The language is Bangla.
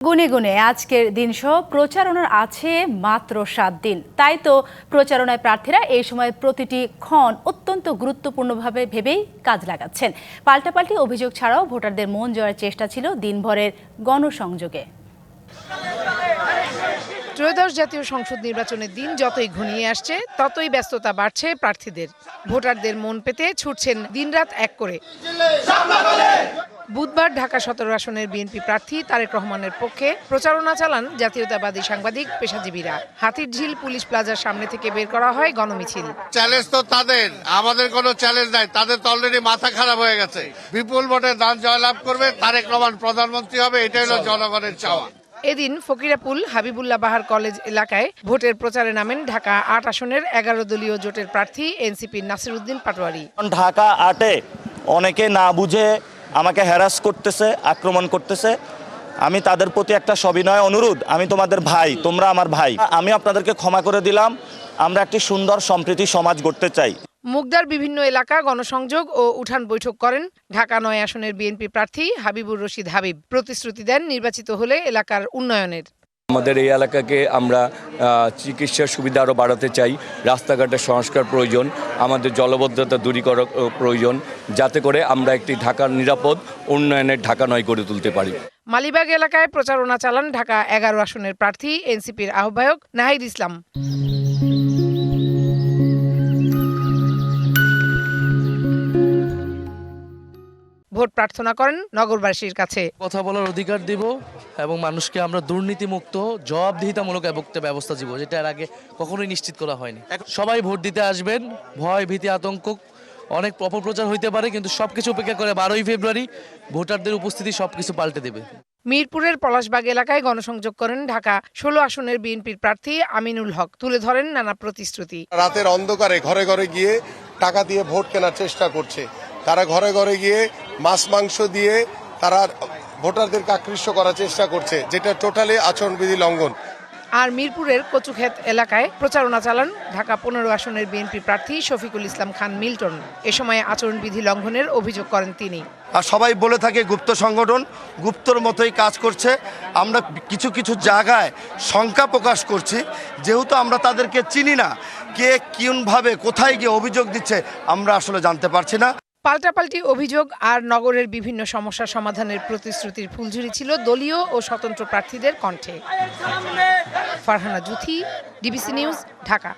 গুনে গুনে আজকের দিনসহ প্রচারণার আছে মাত্র 7 দিন। তাই তো প্রচারণায় প্রার্থীরা এই সময় প্রতিটি ক্ষণ অত্যন্ত গুরুত্বপূর্ণভাবে ভেবেই কাজ লাগাচ্ছেন। পাল্টাপাল্টি অভিযোগ ছাড়াও ভোটারদের মন জয়ের চেষ্টা ছিল দিনভরের গণসংযোগে। ত্রয়োদশ জাতীয় সংসদ নির্বাচনের দিন যতই ঘনিয়ে আসছে ততই ব্যস্ততা বাড়ছে প্রার্থীদের। ভোটারদের মন পেতে ছুটছেন দিনরাত এক করে। বুধবার ঢাকা 17 আসনের বিএনপি প্রার্থী তারেক রহমানের পক্ষে প্রচারণা চালান জাতীয়তাবাদী সাংবাদিক পেশাজীবীরা। হাতিরঝিল পুলিশ প্লাজার সামনে থেকে বের করা হয় গণমিছিল। চ্যালেঞ্জ তো তাদের, আমাদের কোনো চ্যালেঞ্জ নাই। তাদের তো অলরেডি মাথা খারাপ হয়ে গেছে। বিপুল ভোটে দান জয়লাভ করবে, তারেক রহমান প্রধানমন্ত্রী হবে, এটাই হলো জনগণের চাওয়া। এদিন ফকিরাপুল হাবিবুল্লাহ বাহার কলেজ এলাকায় ভোটের প্রচারে নামেন ঢাকা 8 আসনের 11 দলীয় জোটের প্রার্থী এনসিপির নাসিরউদ্দিন পাটোয়ারি। ঢাকা 8-এ অনেকে না বুঝে আমাকে হ্যারাস করতেছে, আক্রমণ করতেছে। আমি তাদের প্রতি একটা সবিনয় অনুরোধ, আমি তোমাদের ভাই, তোমরা আমার ভাই, আমি আপনাদেরকে ক্ষমা করে দিলাম। আমরা একটি সুন্দর সম্প্রীতি সমাজ গড়তে চাই। মুগদার বিভিন্ন এলাকা গণসংযোগ ও উঠান বৈঠক করেন ঢাকা 9 আসনের বিএনপি প্রার্থী হাবিবুর রশিদ হাবিব। প্রতিশ্রুতি দেন নির্বাচিত হলে এলাকার উন্নয়নের। আমাদের এই এলাকাকে আমরা চিকিৎসার সুবিধা আরও বাড়াতে চাই। রাস্তাঘাটের সংস্কার প্রয়োজন, আমাদের জলবদ্ধতা দূরীকরণ প্রয়োজন, যাতে করে আমরা একটি ঢাকার নিরাপদ উন্নয়নের ঢাকা 9 গড়ে তুলতে পারি। মালিবাগ এলাকায় প্রচারণা চালান ঢাকা 11 আসনের প্রার্থী এনসিপির আহ্বায়ক নাহিদ ইসলাম। ভোট প্রার্থনা করেন নগরবাসীর কাছে। কথা বলার অধিকার দিব এবং মানুষকে আমরা দুর্নীতিমুক্ত জবাবদিহিতামূলক ব্যবস্থা দিব, যেটা এর আগে কখনোই নিশ্চিত করা হয়নি। সবাই ভোট দিতে আসবেন। ভয় ভীতি আতঙ্ক অনেক অপপ্রচার হইতে পারে, কিন্তু সবকিছু উপেক্ষা করে 12ই ফেব্রুয়ারি ভোটারদের উপস্থিতি সবকিছু পাল্টে দেবে। মিরপুরের পলাশবাগ এলাকায় গণসংযোগ করেন ঢাকা 16 আসনের বিএনপির প্রার্থী আমিনুল হক। তুলে ধরেন নানা প্রতিশ্রুতি। রাতের অন্ধকারে ঘরে ঘরে গিয়ে টাকা দিয়ে ভোট কেনার চেষ্টা করছে। তারা ঘরে ঘরে গিয়ে মাছ মাংস দিয়ে তারা ভোটারদেরকে আকৃষ্ট করার চেষ্টা করছে, যেটা টোটালি আচরণবিধি লঙ্ঘন। আর মিরপুরের কচুক্ষেত এলাকায় প্রচারণা চালান ঢাকা 15 আসনের বিএনপি প্রার্থী শফিকুল ইসলাম খান মিল্টন। এ সময় আচরণবিধি লঙ্ঘনের অভিযোগ করেন তিনি। আর সবাই বলে থাকে গুপ্ত সংগঠন, গুপ্তর মতোই কাজ করছে। আমরা কিছু কিছু জায়গায় শঙ্কা প্রকাশ করছি, যেহেতু আমরা তাদেরকে চিনি না, কে কোনভাবে কোথায় গিয়ে অভিযোগ দিচ্ছে আমরা আসলে জানতে পারছি না। পাল্টাপাল্টি অভিযোগ আর নগরের বিভিন্ন সমস্যা সমাধানের প্রতিশ্রুতির ফুলঝুরি ছিল দলীয় ও স্বতন্ত্র প্রার্থীদের কণ্ঠে। Farhana Juthi, DBC news, Dhaka.